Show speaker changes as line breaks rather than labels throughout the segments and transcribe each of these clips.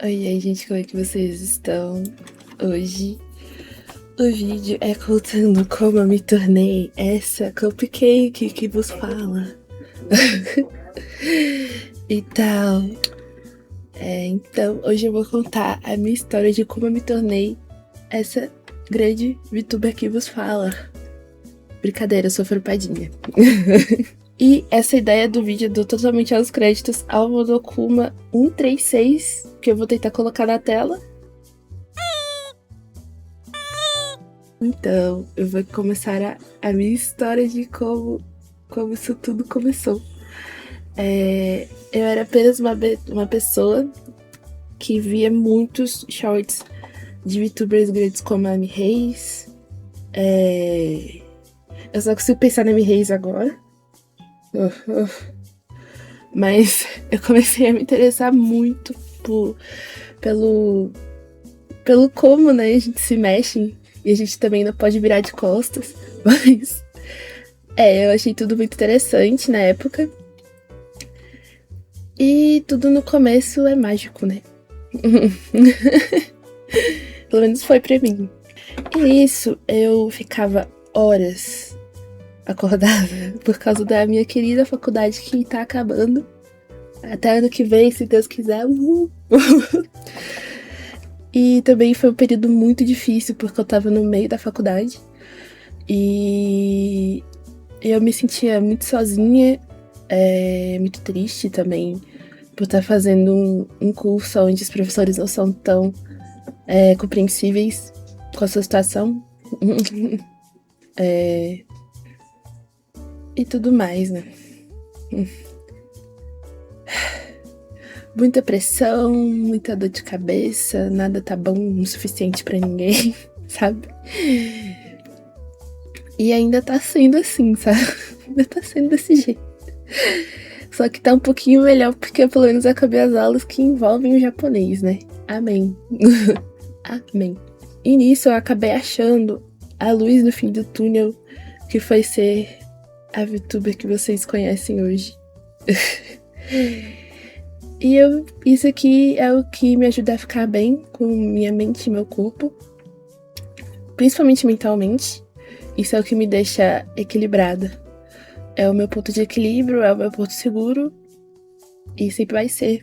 Oi, aí, gente, como é que vocês estão hoje? O vídeo é contando como eu me tornei essa cupcake que vos fala. E tal. Então, hoje eu vou contar a minha história de como eu me tornei essa grande VTuber que vos fala. Brincadeira, eu sou frupadinha. E essa ideia do vídeo deu totalmente aos créditos ao Monokuma 136, que eu vou tentar colocar na tela. Então, eu vou começar a minha história de como isso tudo começou. Eu era apenas uma pessoa que via muitos shorts de VTubers grandes como a Amy Reis. Eu só consigo pensar na Amy Reis agora. Mas eu comecei a me interessar muito pelo como, né, a gente se mexe e a gente também não pode virar de costas. Mas eu achei tudo muito interessante na época. E tudo no começo é mágico, né? Pelo menos foi pra mim. E nisso eu ficava horas acordada por causa da minha querida faculdade que tá acabando. Até ano que vem, se Deus quiser. E também foi um período muito difícil porque eu tava no meio da faculdade. E eu me sentia muito sozinha, muito triste também por estar fazendo um curso onde os professores não são tão compreensíveis com a sua situação. E tudo mais, né? Muita pressão, muita dor de cabeça, nada tá bom o suficiente pra ninguém, sabe? E ainda tá sendo assim, sabe? Ainda tá sendo desse jeito. Só que tá um pouquinho melhor porque pelo menos eu acabei as aulas que envolvem o japonês, né? Amém. Amém. E nisso eu acabei achando a luz no fim do túnel, que foi ser a VTuber que vocês conhecem hoje. E isso aqui é o que me ajuda a ficar bem com minha mente e meu corpo, principalmente mentalmente. Isso é o que me deixa equilibrada. É o meu ponto de equilíbrio, é o meu porto seguro. E sempre vai ser.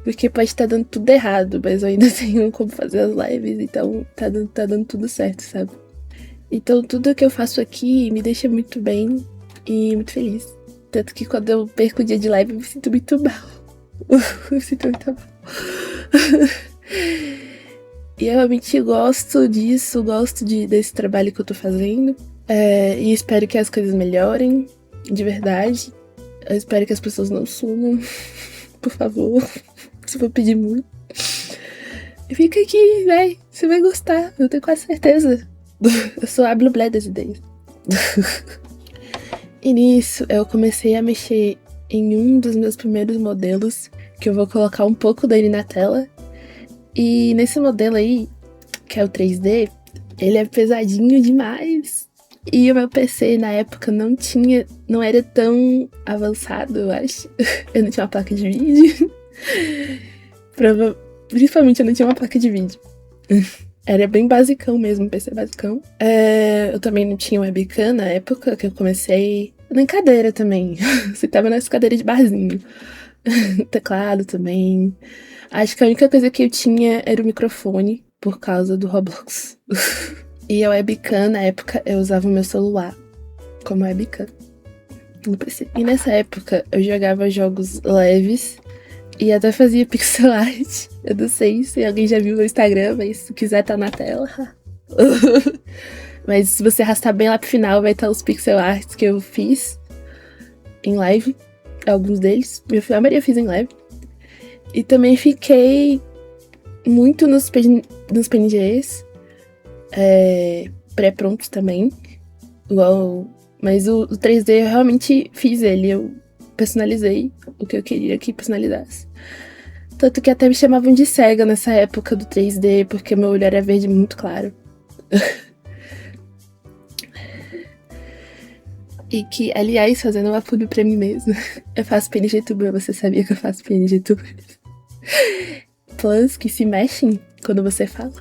Porque pode estar dando tudo errado, mas eu ainda tenho como fazer as lives, então tá dando tudo certo, sabe? Então tudo que eu faço aqui me deixa muito bem e muito feliz. Tanto que quando eu perco o dia de live eu me sinto muito mal. Eu me sinto muito mal. E eu realmente gosto disso, gosto desse trabalho que eu tô fazendo. E espero que as coisas melhorem, de verdade. Eu espero que as pessoas não sumam, por favor. Se for pedir muito. E fica aqui, véi. Você vai gostar, eu tenho quase certeza. Eu sou a Blublé das ideias. E nisso, eu comecei a mexer em um dos meus primeiros modelos, que eu vou colocar um pouco dele na tela. E nesse modelo aí, que é o 3D, ele é pesadinho demais. E o meu PC na época não era tão avançado, eu acho. Eu não tinha uma placa de vídeo. Principalmente eu não tinha uma placa de vídeo. Era bem basicão mesmo, PC basicão. Eu também não tinha webcam na época que eu comecei. Nem cadeira também. Você tava nessa cadeira de barzinho. Teclado também. Acho que a única coisa que eu tinha era o microfone, por causa do Roblox. E a webcam, na época, eu usava o meu celular como webcam no PC. E nessa época, eu jogava jogos leves e até fazia pixel art. Eu não sei se alguém já viu no Instagram, mas se quiser tá na tela. Mas se você arrastar bem lá pro final, vai estar os pixel arts que eu fiz em live. Alguns deles. A maioria eu fiz em live. E também fiquei muito nos PNGs. Pré-prontos também. Mas o 3D eu realmente fiz ele. Eu personalizei o que eu queria que personalizasse. Tanto que até me chamavam de cega nessa época do 3D, porque meu olho era verde muito claro. E que, aliás, fazendo uma publi pra mim mesma, eu faço PNGtuber, você sabia que eu faço PNGtuber? Plans que se mexem quando você fala.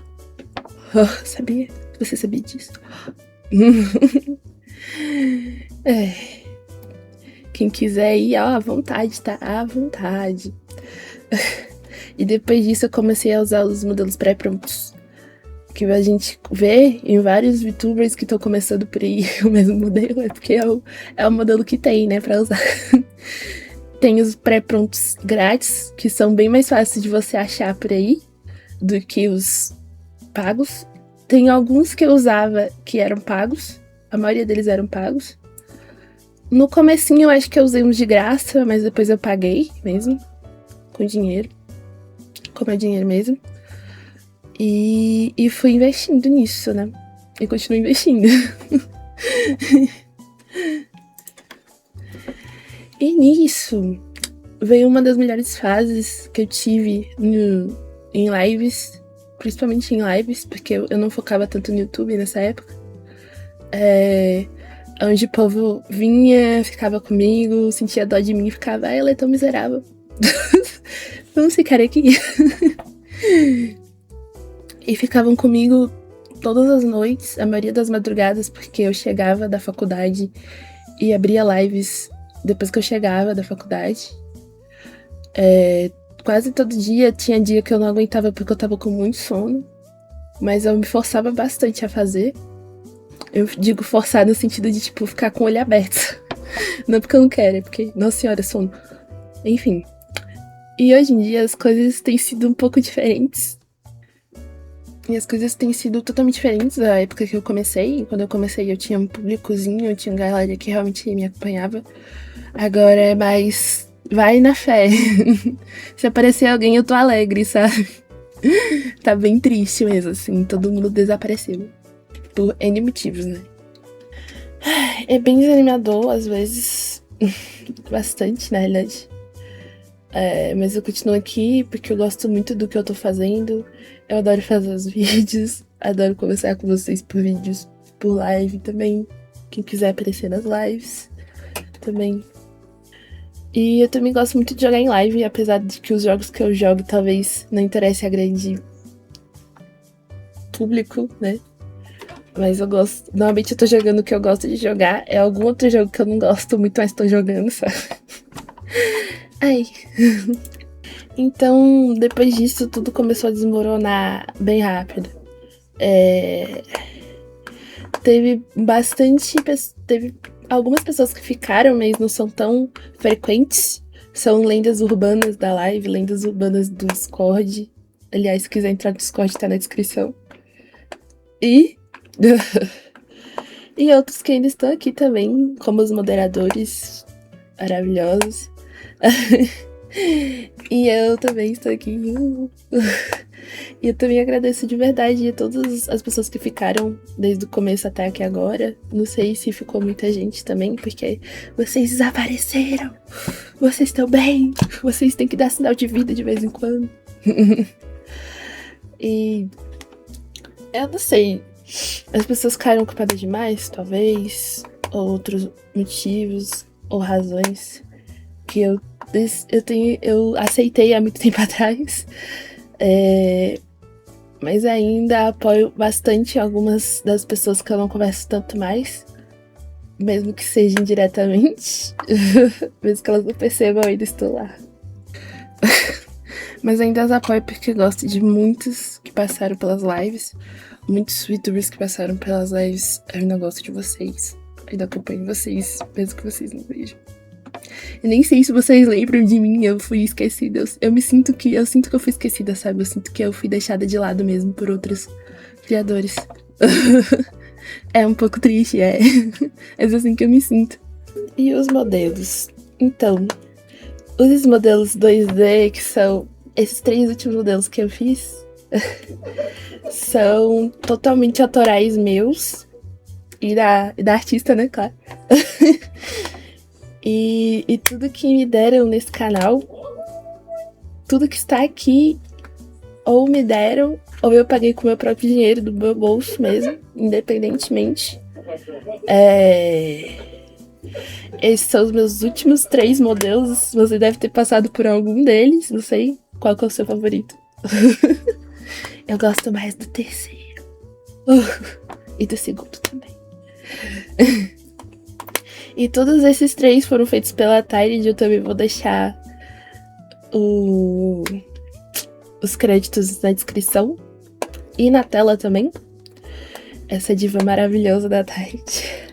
Oh, sabia? Você sabia disso? É. Quem quiser ir, ó, à vontade, tá? À vontade. E depois disso eu comecei a usar os modelos pré-prontos. Que a gente vê em vários VTubers que estão começando por aí o mesmo modelo, é porque é o modelo que tem, né, pra usar. Tem os pré-prontos grátis, que são bem mais fáceis de você achar por aí do que os pagos. Tem alguns que eu usava que eram pagos, a maioria deles eram pagos. No comecinho eu acho que eu usei uns de graça, mas depois eu paguei mesmo, com dinheiro, com meu dinheiro mesmo. E fui investindo nisso, né? E continuo investindo. E nisso veio uma das melhores fases que eu tive em lives, principalmente em lives, porque eu não focava tanto no YouTube nessa época. Onde o povo vinha, ficava comigo, sentia dó de mim e ficava, ela é tão miserável. Vamos ficar aqui. E ficavam comigo todas as noites, a maioria das madrugadas, porque eu chegava da faculdade e abria lives depois que eu chegava da faculdade. Quase todo dia, tinha dia que eu não aguentava porque eu tava com muito sono, mas eu me forçava bastante a fazer. Eu digo forçar no sentido de, tipo, ficar com o olho aberto. Não porque eu não quero, é porque, nossa senhora, sono. Enfim. E hoje em dia as coisas têm sido um pouco diferentes. E as coisas têm sido totalmente diferentes da época que eu comecei. Quando eu comecei eu tinha um públicozinho, eu tinha uma galera que realmente me acompanhava. Agora é mais vai na fé. Se aparecer alguém eu tô alegre, sabe? Tá bem triste mesmo, assim. Todo mundo desapareceu. Por N motivos, né? É bem desanimador, às vezes. Bastante, na realidade. Mas eu continuo aqui porque eu gosto muito do que eu tô fazendo. Eu adoro fazer os vídeos. Adoro conversar com vocês por vídeos, por live também. Quem quiser aparecer nas lives também. E eu também gosto muito de jogar em live, apesar de que os jogos que eu jogo talvez não interessem a grande público, né? Mas eu gosto. Normalmente eu tô jogando o que eu gosto de jogar. É algum outro jogo que eu não gosto muito, mas tô jogando, sabe? Ai. Então, depois disso, tudo começou a desmoronar bem rápido. Teve algumas pessoas que ficaram, mas não são tão frequentes. São lendas urbanas da live, lendas urbanas do Discord. Aliás, se quiser entrar no Discord, tá na descrição. E outros que ainda estão aqui também, como os moderadores maravilhosos. E eu também estou aqui. E eu também agradeço de verdade a todas as pessoas que ficaram desde o começo até aqui agora. Não sei se ficou muita gente também, porque vocês desapareceram. Vocês estão bem. Vocês têm que dar sinal de vida de vez em quando. E eu não sei. As pessoas ficaram ocupadas demais, talvez. Ou outros motivos ou razões que eu aceitei há muito tempo atrás. Mas ainda apoio bastante algumas das pessoas que eu não converso tanto mais. Mesmo que seja indiretamente. Mesmo que elas não percebam, eu ainda estou lá. Mas ainda as apoio porque gosto de muitos que passaram pelas lives. Muitos youtubers que passaram pelas lives. Eu ainda gosto de vocês. Eu ainda acompanho vocês, mesmo que vocês não vejam. Eu nem sei se vocês lembram de mim, eu fui esquecida. Eu sinto que eu fui esquecida, sabe? Eu sinto que eu fui deixada de lado mesmo por outros criadores. É um pouco triste, é. É assim que eu me sinto. E os modelos? Então, os modelos 2D, que são esses 3 últimos modelos que eu fiz, são totalmente autorais meus. E da artista, né, claro. E tudo que me deram nesse canal, tudo que está aqui, ou me deram, ou eu paguei com o meu próprio dinheiro, do meu bolso mesmo, independentemente. Esses são os meus últimos 3 modelos. Você deve ter passado por algum deles. Não sei qual que é o seu favorito. Eu gosto mais do terceiro. E do segundo também. E todos esses 3 foram feitos pela Tide. Eu também vou deixar os créditos na descrição. E na tela também. Essa diva maravilhosa da Tide.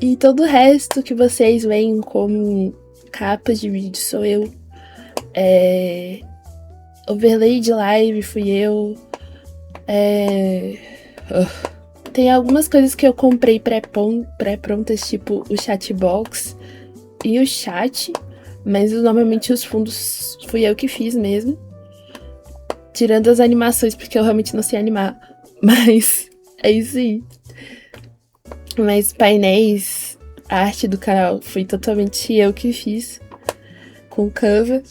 E todo o resto que vocês veem como capas de vídeo sou eu. Overlay de live fui eu. Tem algumas coisas que eu comprei pré-prontas, tipo o chatbox e o chat. Mas normalmente os fundos fui eu que fiz mesmo. Tirando as animações, porque eu realmente não sei animar. Mas é isso aí. Mas painéis, a arte do canal foi totalmente eu que fiz. Com Canva.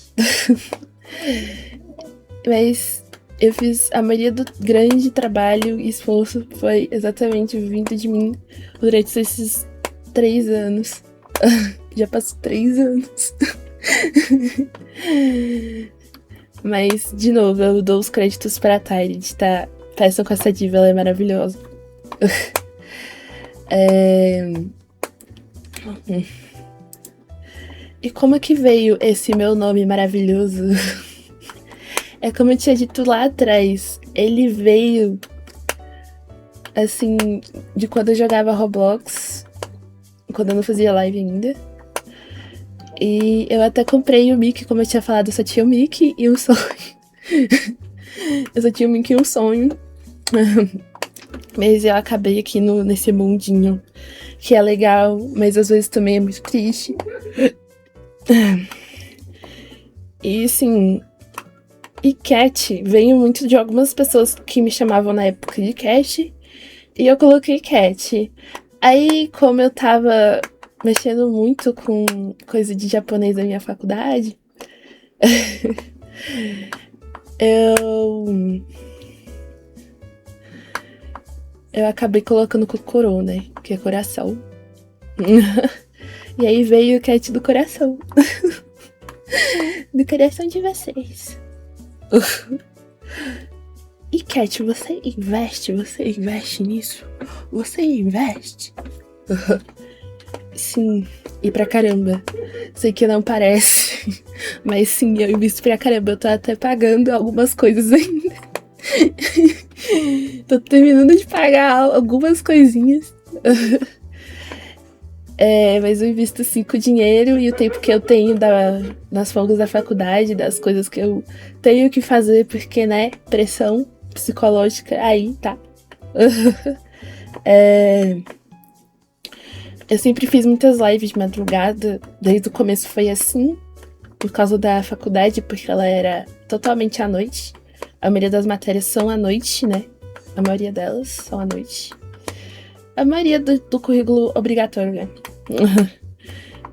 Mas eu fiz a maioria do grande trabalho e esforço foi exatamente vindo de mim durante esses 3 anos. Já passou 3 anos. Mas, de novo, eu dou os créditos pra Tide, tá? Peçam com essa diva, ela é maravilhosa. E como é que veio esse meu nome maravilhoso? É como eu tinha dito lá atrás, ele veio, assim, de quando eu jogava Roblox, quando eu não fazia live ainda. E eu até comprei o Mickey, como eu tinha falado, eu só tinha o Mickey e um sonho. Eu só tinha o Mickey e um sonho. Mas eu acabei aqui nesse mundinho, que é legal, mas às vezes também é muito triste. E assim... E Cat veio muito de algumas pessoas que me chamavam na época de Cat. E eu coloquei Cat. Aí, como eu tava mexendo muito com coisa de japonês na minha faculdade, eu acabei colocando Kokoro, né? Que é coração. E aí veio o Cat do coração. Do coração de vocês. E Cat, você investe nisso? Você investe? Sim, e pra caramba. Sei que não parece, mas sim, eu invisto pra caramba. Eu tô até pagando algumas coisas ainda. Tô terminando de pagar algumas coisinhas. Mas eu invisto sim com o dinheiro e o tempo que eu tenho das folgas da faculdade, das coisas que eu tenho que fazer, porque, né, pressão psicológica, aí tá. Eu sempre fiz muitas lives de madrugada, desde o começo foi assim, por causa da faculdade, porque ela era totalmente à noite. A maioria das matérias são à noite, né? A maioria delas são à noite. A maioria do currículo obrigatório, né?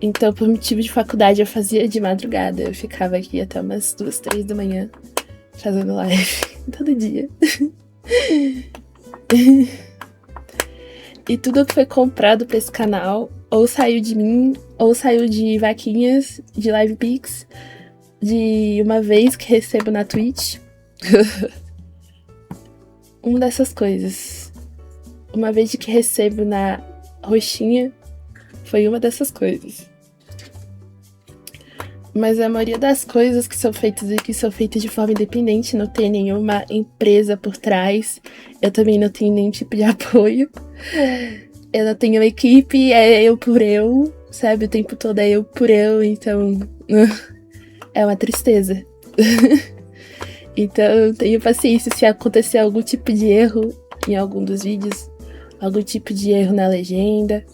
Então, por motivo de faculdade, eu fazia de madrugada. Eu ficava aqui até umas 2, 3 da manhã, fazendo live, todo dia. E tudo que foi comprado pra esse canal, ou saiu de mim, ou saiu de vaquinhas, de live pix, de uma vez que recebo na Twitch. Uma dessas coisas. Uma vez que recebo na roxinha, foi uma dessas coisas. Mas a maioria das coisas que são feitas aqui são feitas de forma independente, não tem nenhuma empresa por trás. Eu também não tenho nenhum tipo de apoio. Eu não tenho uma equipe, é eu por eu, sabe? O tempo todo é eu por eu, então é uma tristeza. Então tenho paciência se acontecer algum tipo de erro em algum dos vídeos, algum tipo de erro na legenda.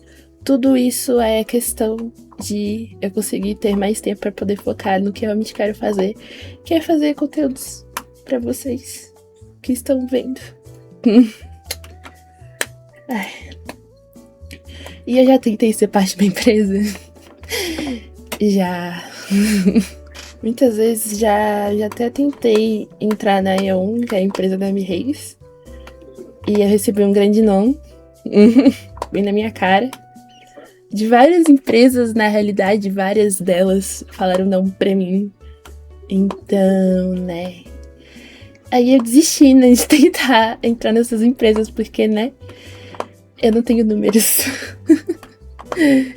Tudo isso é questão de eu conseguir ter mais tempo para poder focar no que eu realmente quero fazer, que é fazer conteúdos para vocês que estão vendo. E eu já tentei ser parte de uma empresa. Já. Muitas vezes já até tentei entrar na E1, que é a empresa da Mi Reis. E eu recebi um grande não. Bem na minha cara. de várias empresas, na realidade, várias delas falaram não pra mim. Então, né? Aí eu desisti, né, de tentar entrar nessas empresas, porque, né, eu não tenho números.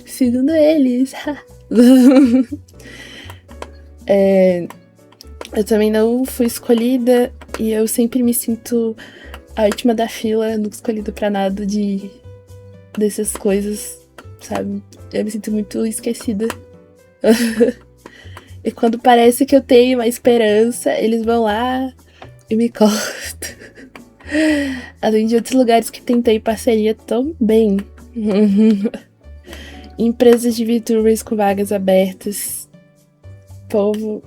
Segundo eles. Eu também não fui escolhida e eu sempre me sinto a última da fila, nunca escolhida pra nada dessas coisas, sabe? Eu me sinto muito esquecida. E quando parece que eu tenho uma esperança, eles vão lá e me cortam. Além de outros lugares que tentei parceria também. Empresas de VTubers com vagas abertas. Povo.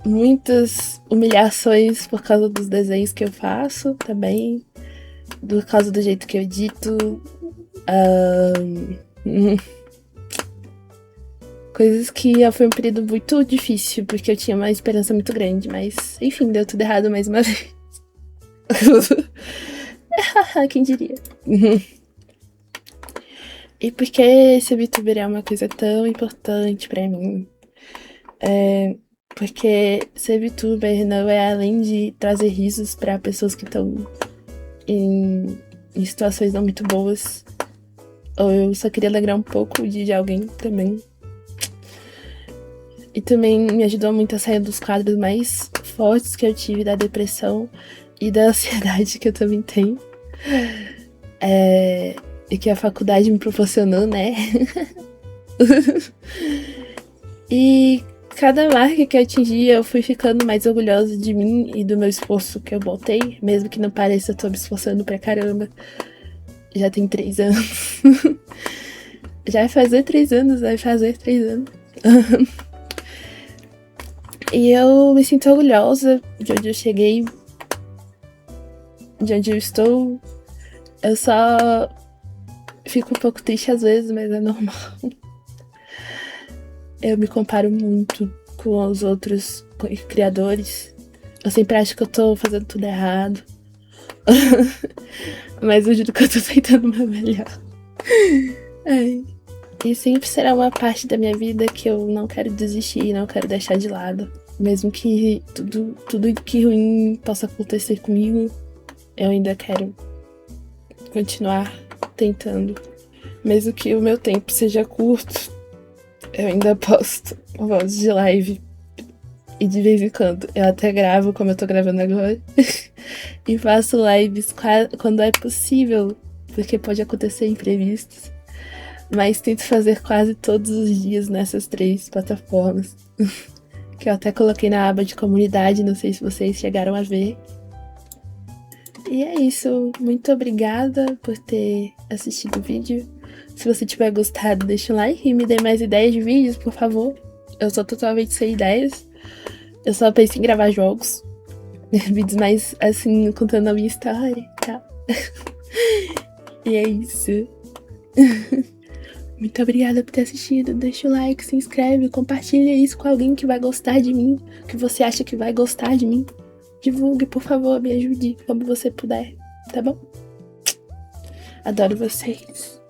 Muitas humilhações por causa dos desenhos que eu faço também. Por causa do jeito que eu edito. Coisas que foi um período muito difícil, porque eu tinha uma esperança muito grande, mas enfim, deu tudo errado mais uma vez. Quem diria? E por que esse VTuber é uma coisa tão importante pra mim? Porque ser VTuber não é além de trazer risos pra pessoas que estão em situações não muito boas. Ou eu só queria alegrar um pouco o dia de alguém também. E também me ajudou muito a sair dos quadros mais fortes que eu tive da depressão e da ansiedade que eu também tenho. E que a faculdade me proporcionou, né? E cada marca que eu atingi, eu fui ficando mais orgulhosa de mim e do meu esforço que eu botei. Mesmo que não pareça, eu tô me esforçando pra caramba. Já tem 3 anos. Já vai fazer 3 anos, vai fazer 3 anos. E eu me sinto orgulhosa de onde eu cheguei, de onde eu estou. Eu só fico um pouco triste às vezes, mas é normal. Eu me comparo muito com os outros criadores. Eu sempre acho que eu tô fazendo tudo errado. Mas eu juro que eu tô tentando o meu melhor. E sempre será uma parte da minha vida que eu não quero desistir, não quero deixar de lado. Mesmo que tudo que ruim possa acontecer comigo, eu ainda quero continuar tentando. Mesmo que o meu tempo seja curto, eu ainda posto vozes de live. E de vez em quando eu até gravo, como eu tô gravando agora. E faço lives quando é possível, porque pode acontecer imprevistos. Mas tento fazer quase todos os dias nessas 3 plataformas. Que eu até coloquei na aba de comunidade, não sei se vocês chegaram a ver. E é isso, muito obrigada por ter assistido o vídeo. Se você tiver gostado, deixa um like e me dê mais ideias de vídeos, por favor. Eu sou totalmente sem ideias. Eu só penso em gravar jogos. Vídeos mais assim, contando a minha história e tal. E é isso. Muito obrigada por ter assistido. Deixa o like, se inscreve, compartilha isso com alguém que vai gostar de mim, que você acha que vai gostar de mim. Divulgue, por favor, me ajude como você puder, tá bom? Adoro vocês.